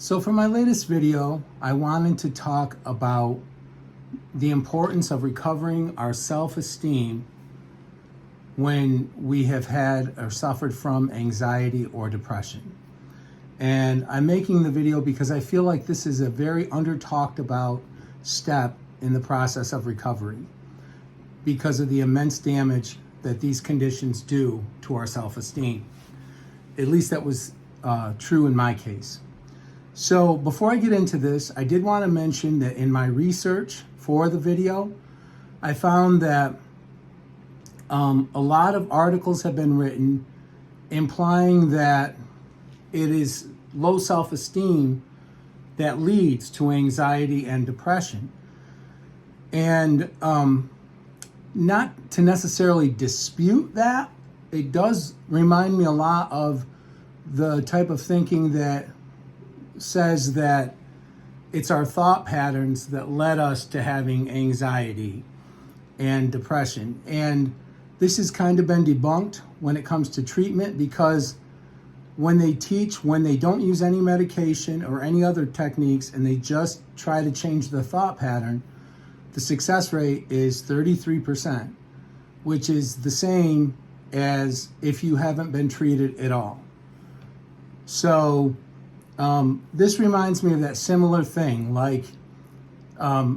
So for my latest video, I wanted to talk about the importance of recovering our self-esteem when we have had or suffered from anxiety or depression. And I'm making the video because I feel like this is a very under-talked about step in the process of recovery because of the immense damage that these conditions do to our self-esteem. At least that was true in my case. So before I get into this, I did want to mention that in my research for the video, I found that a lot of articles have been written implying that it is low self-esteem that leads to anxiety and depression. And not to necessarily dispute that, it does remind me a lot of the type of thinking that says that it's our thought patterns that led us to having anxiety and depression. And this has kind of been debunked when it comes to treatment, because when they teach, when they don't use any medication or any other techniques and they just try to change the thought pattern, the success rate is 33%, which is the same as if you haven't been treated at all. So this reminds me of that similar thing. Like, at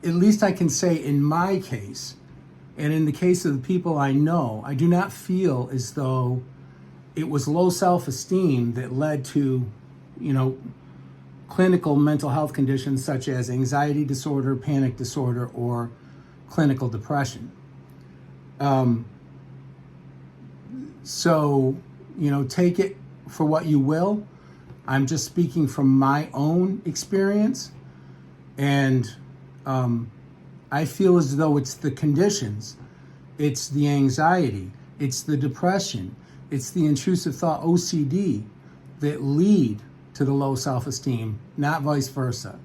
least I can say in my case, and in the case of the people I know, I do not feel as though it was low self-esteem that led to, clinical mental health conditions such as anxiety disorder, panic disorder, or clinical depression. So, take it for what you will. I'm just speaking from my own experience, and I feel as though it's the conditions, it's the anxiety, it's the depression, it's the intrusive thought OCD that lead to the low self-esteem, not vice versa.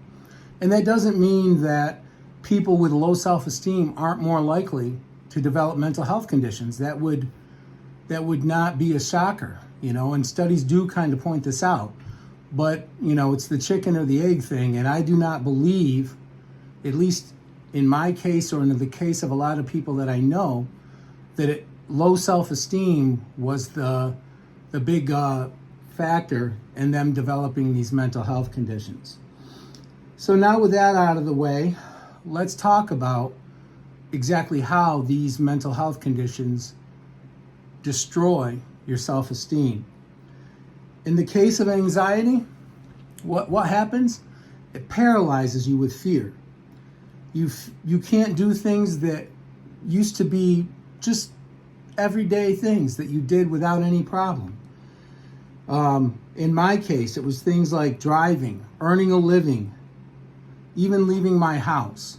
And that doesn't mean that people with low self-esteem aren't more likely to develop mental health conditions. That would not be a shocker, and studies do kind of point this out. But, it's the chicken or the egg thing, and I do not believe, at least in my case or in the case of a lot of people that I know, that low self-esteem was the big factor in them developing these mental health conditions. So now with that out of the way, let's talk about exactly how these mental health conditions destroy your self-esteem. In the case of anxiety, what happens? It paralyzes you with fear. You can't do things that used to be just everyday things that you did without any problem. In my case, it was things like driving, earning a living, even leaving my house.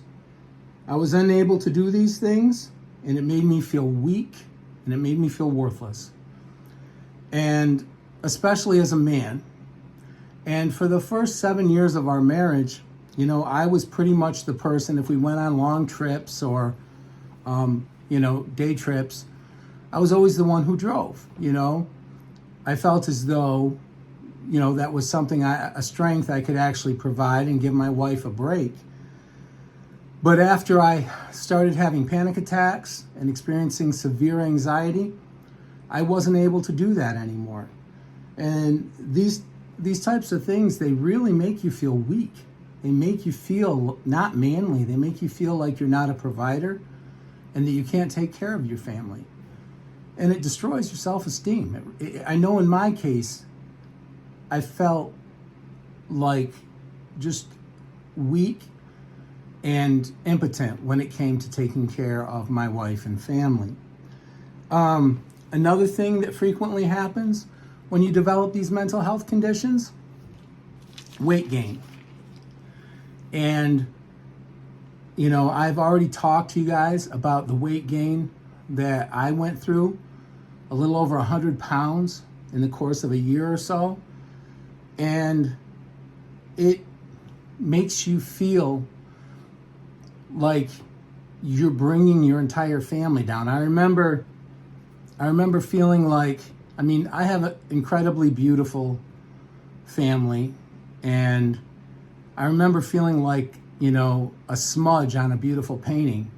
I was unable to do these things, and it made me feel weak, and it made me feel worthless. And especially as a man. And for the first 7 years of our marriage, I was pretty much the person, if we went on long trips or, day trips, I was always the one who drove, I felt as though, that was something, a strength I could actually provide and give my wife a break. But after I started having panic attacks and experiencing severe anxiety, I wasn't able to do that anymore. And these types of things, they really make you feel weak. They make you feel not manly. They make you feel like you're not a provider and that you can't take care of your family. And it destroys your self-esteem. I know in my case, I felt like just weak and impotent when it came to taking care of my wife and family. Another thing that frequently happens when you develop these mental health conditions, weight gain. And, I've already talked to you guys about the weight gain that I went through, a little over 100 pounds in the course of a year or so. And it makes you feel like you're bringing your entire family down. I remember feeling like, I have an incredibly beautiful family, And I remember feeling like, a smudge on a beautiful painting,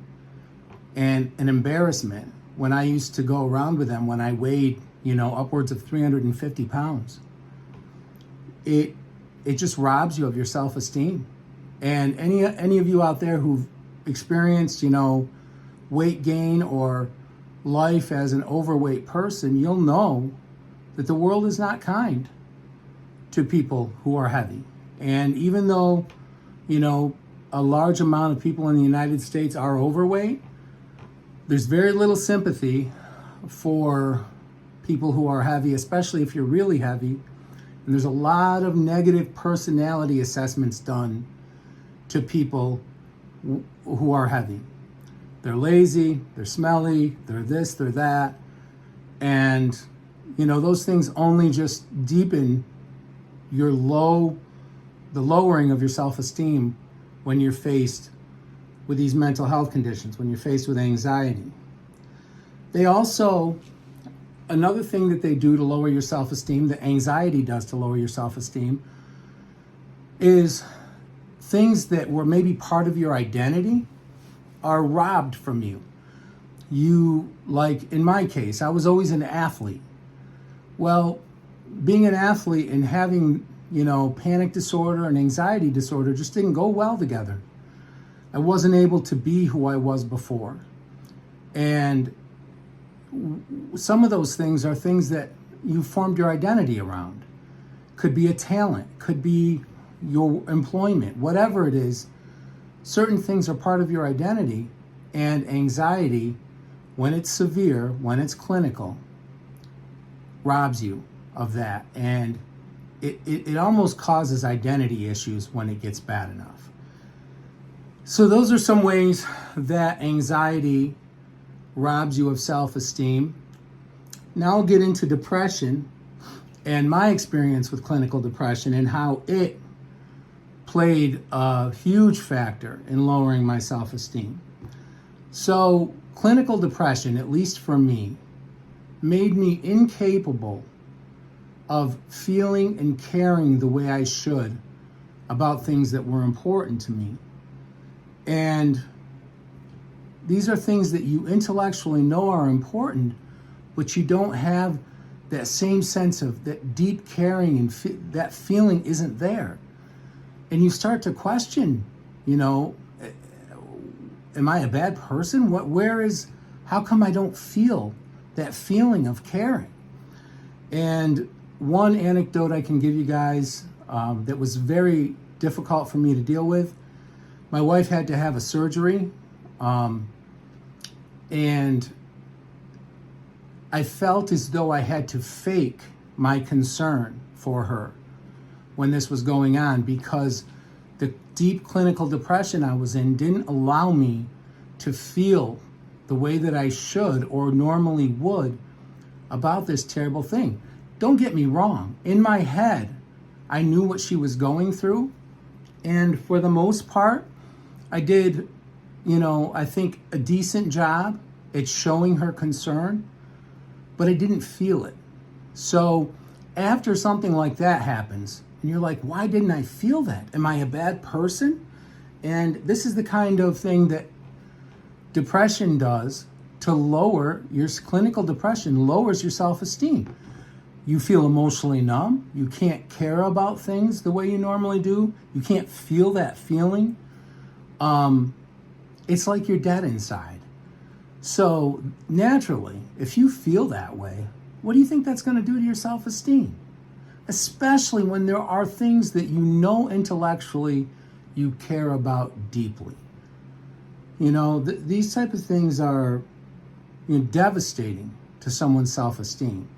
and an embarrassment when I used to go around with them when I weighed, upwards of 350 pounds. It just robs you of your self-esteem. And any of you out there who've experienced, weight gain or life as an overweight person, you'll know that the world is not kind to people who are heavy. And even though, a large amount of people in the United States are overweight, there's very little sympathy for people who are heavy, especially if you're really heavy. And there's a lot of negative personality assessments done to people who are heavy. They're lazy, they're smelly, they're this, they're that. And, those things only just deepen the lowering of your self-esteem when you're faced with these mental health conditions, when you're faced with anxiety. They also, another thing that they do to lower your self-esteem, that anxiety does to lower your self-esteem, is things that were maybe part of your identity are robbed from you. Like in my case, I was always an athlete. Well, being an athlete and having, panic disorder and anxiety disorder just didn't go well together. I wasn't able to be who I was before. And some of those things are things that you formed your identity around. Could be a talent, could be your employment, whatever it is. Certain things are part of your identity, and anxiety, when it's severe, when it's clinical, robs you of that. And it almost causes identity issues when it gets bad enough. So those are some ways that anxiety robs you of self-esteem. Now I'll get into depression and my experience with clinical depression and how it played a huge factor in lowering my self-esteem. So clinical depression, at least for me, made me incapable of feeling and caring the way I should about things that were important to me. And these are things that you intellectually know are important, but you don't have that same sense of that deep caring, and that feeling isn't there. And you start to question, am I a bad person? How come I don't feel that feeling of caring? And one anecdote I can give you guys that was very difficult for me to deal with. My wife had to have a surgery, and I felt as though I had to fake my concern for her when this was going on, because the deep clinical depression I was in didn't allow me to feel the way that I should or normally would about this terrible thing. Don't get me wrong. In my head, I knew what she was going through. And for the most part, I did, I think a decent job at showing her concern, but I didn't feel it. So after something like that happens, and you're like, why didn't I feel that? Am I a bad person? And this is the kind of thing that depression does to lower your clinical depression, lowers your self-esteem. You feel emotionally numb. You can't care about things the way you normally do. You can't feel that feeling. It's like you're dead inside. So naturally, if you feel that way, what do you think that's going to do to your self-esteem? Especially when there are things that intellectually you care about deeply. These type of things are devastating to someone's self-esteem.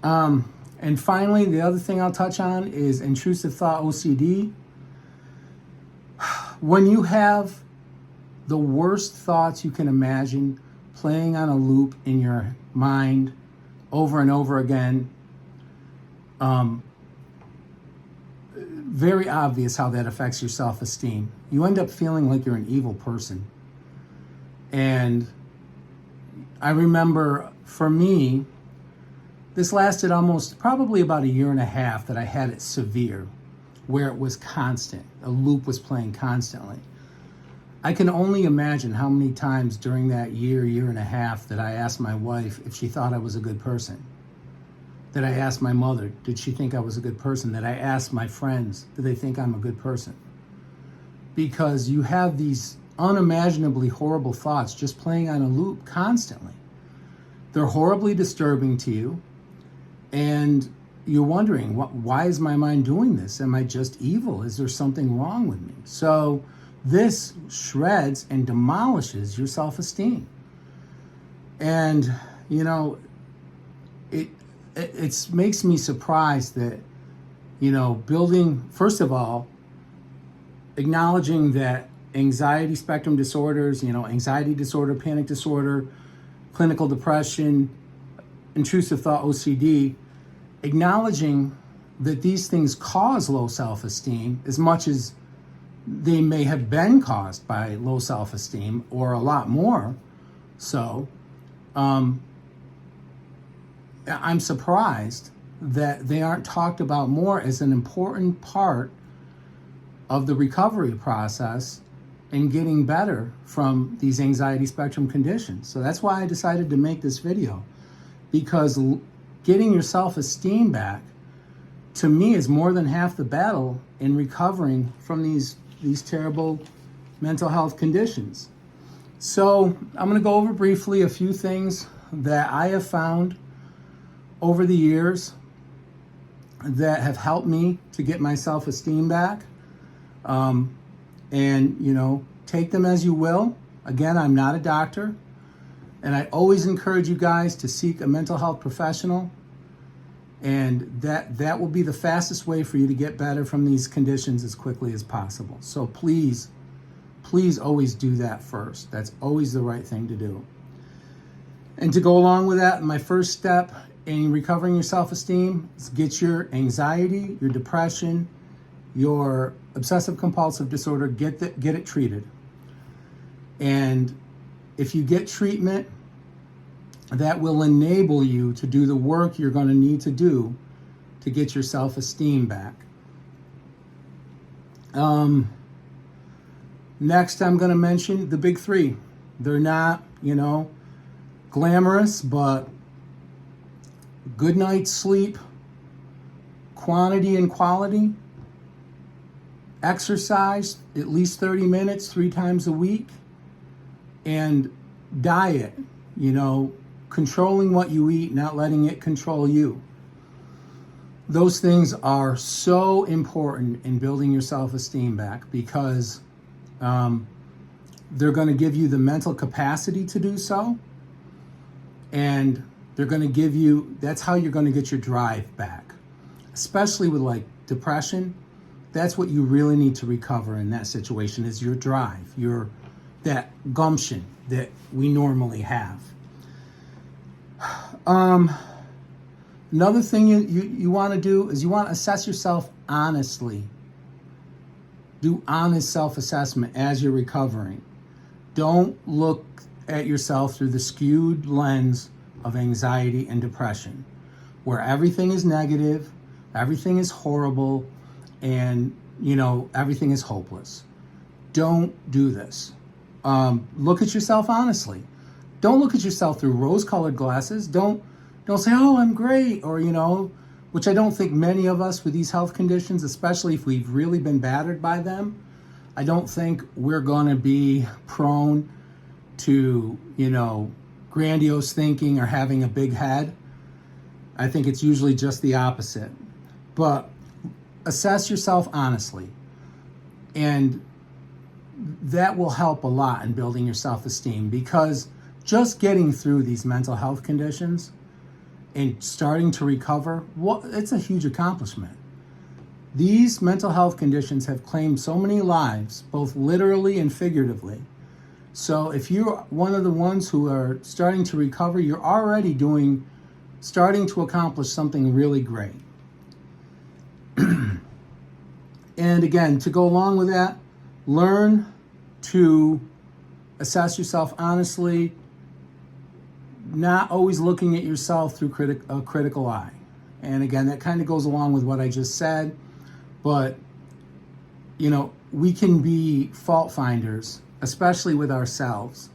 And finally, the other thing I'll touch on is intrusive thought OCD. When you have the worst thoughts you can imagine playing on a loop in your mind over and over again, very obvious how that affects your self-esteem. You end up feeling like you're an evil person. And I remember, for me, this lasted probably about a year and a half that I had it severe. where it was constant. A loop was playing constantly. I can only imagine how many times during that year and a half that I asked my wife if she thought I was a good person. That I asked my mother, did she think I was a good person? That I asked my friends, do they think I'm a good person? Because you have these unimaginably horrible thoughts just playing on a loop constantly. They're horribly disturbing to you, and you're wondering, why is my mind doing this? Am I just evil? Is there something wrong with me? So this shreds and demolishes your self-esteem. And, you know, it makes me surprised that, you know, building, first of all, acknowledging that anxiety spectrum disorders, you know, anxiety disorder, panic disorder, clinical depression, intrusive thought, OCD, acknowledging that these things cause low self-esteem as much as they may have been caused by low self-esteem, or a lot more so. I'm surprised that they aren't talked about more as an important part of the recovery process and getting better from these anxiety spectrum conditions. So that's why I decided to make this video, because getting your self-esteem back, to me, is more than half the battle in recovering from these terrible mental health conditions. So I'm going to go over briefly a few things that I have found over the years that have helped me to get my self-esteem back. And, you know, take them as you will. Again, I'm not a doctor, and I always encourage you guys to seek a mental health professional, and that will be the fastest way for you to get better from these conditions as quickly as possible. So please always do that first. That's always the right thing to do. And to go along with that, my first step in recovering your self-esteem is get your anxiety, your depression, your obsessive compulsive disorder, get it treated. And if you get treatment, that will enable you to do the work you're going to need to do to get your self-esteem back. Next, I'm going to mention the big three. They're not, you know, glamorous, but good night's sleep, quantity and quality, exercise at least 30 minutes 3 times a week, and diet, you know, controlling what you eat, not letting it control you. Those things are so important in building your self-esteem back, because they're going to give you the mental capacity to do so, and they're going to give you, that's how you're going to get your drive back. Especially with like depression, that's what you really need to recover in that situation, is your drive, that gumption that we normally have. Another thing you want to do is you want to assess yourself honestly. Do honest self-assessment as you're recovering. Don't look at yourself through the skewed lens of anxiety and depression, where everything is negative, everything is horrible, and, you know, everything is hopeless. Don't do this. Look at yourself honestly. Don't look at yourself through rose-colored glasses. Don't say, oh, I'm great, or, you know, which I don't think many of us with these health conditions, especially if we've really been battered by them, I don't think we're going to be prone to, you know, grandiose thinking or having a big head. I think it's usually just the opposite. But assess yourself honestly, and that will help a lot in building your self-esteem, because just getting through these mental health conditions and starting to recover, it's a huge accomplishment. These mental health conditions have claimed so many lives, both literally and figuratively. So if you're one of the ones who are starting to recover, you're already starting to accomplish something really great. And again, to go along with that, learn to assess yourself honestly, not always looking at yourself through a critical eye. And again, that kind of goes along with what I just said, but we can be fault finders, especially with ourselves,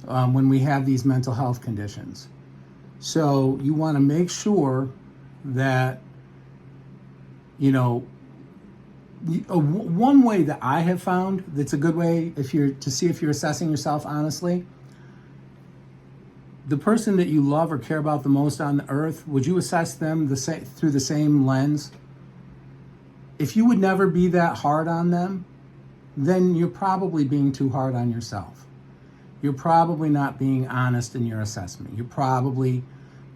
when we have these mental health conditions. So you want to make sure that, one way that I have found that's a good way to see if you're assessing yourself honestly, the person that you love or care about the most on the earth, would you assess them through the same lens? If you would never be that hard on them, then you're probably being too hard on yourself. You're probably not being honest in your assessment. You're probably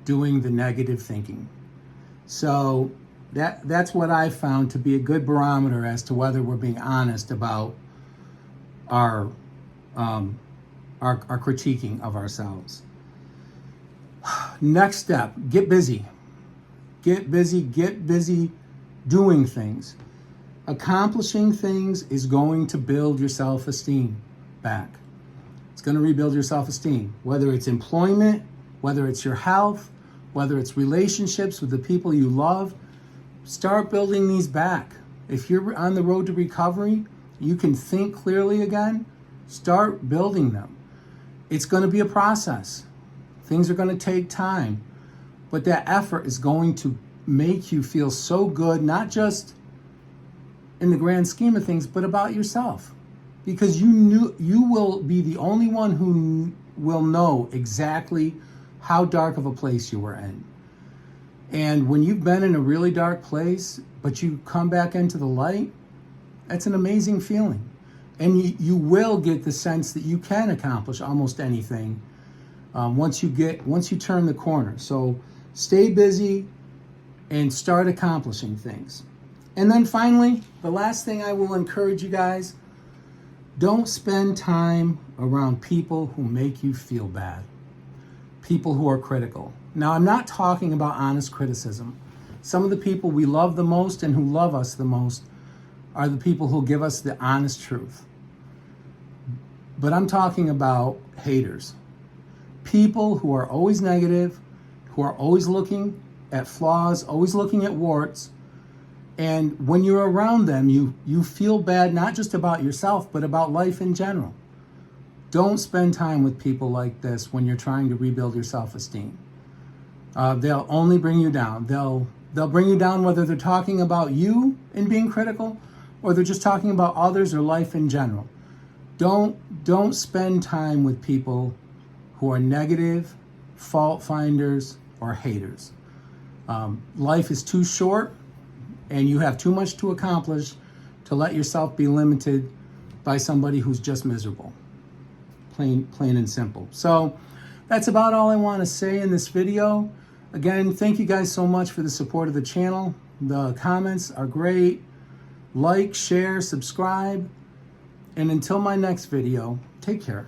doing the negative thinking. So that's what I found to be a good barometer as to whether we're being honest about our critiquing of ourselves. Next step, get busy. Get busy doing things. Accomplishing things is going to build your self-esteem back. It's going to rebuild your self-esteem, whether it's employment, whether it's your health, whether it's relationships with the people you love. Start building these back. If you're on the road to recovery, you can think clearly again. Start building them. It's going to be a process. Things are going to take time, but that effort is going to make you feel so good, not just in the grand scheme of things, but about yourself. Because you will be the only one who will know exactly how dark of a place you were in. And when you've been in a really dark place, but you come back into the light, that's an amazing feeling. And you will get the sense that you can accomplish almost anything once you turn the corner. So stay busy and start accomplishing things. And then finally, the last thing I will encourage you guys, don't spend time around people who make you feel bad, people who are critical. Now, I'm not talking about honest criticism. Some of the people we love the most and who love us the most are the people who give us the honest truth. But I'm talking about haters. People who are always negative, who are always looking at flaws, always looking at warts. And when you're around them, you feel bad, not just about yourself, but about life in general. Don't spend time with people like this when you're trying to rebuild your self-esteem. They'll only bring you down. They'll bring you down whether they're talking about you and being critical, or they're just talking about others or life in general. Don't spend time with people who are negative, fault finders, or haters. Life is too short, and you have too much to accomplish to let yourself be limited by somebody who's just miserable. Plain and simple. So that's about all I want to say in this video. Again, thank you guys so much for the support of the channel. The comments are great. Like, share, subscribe. And until my next video, take care.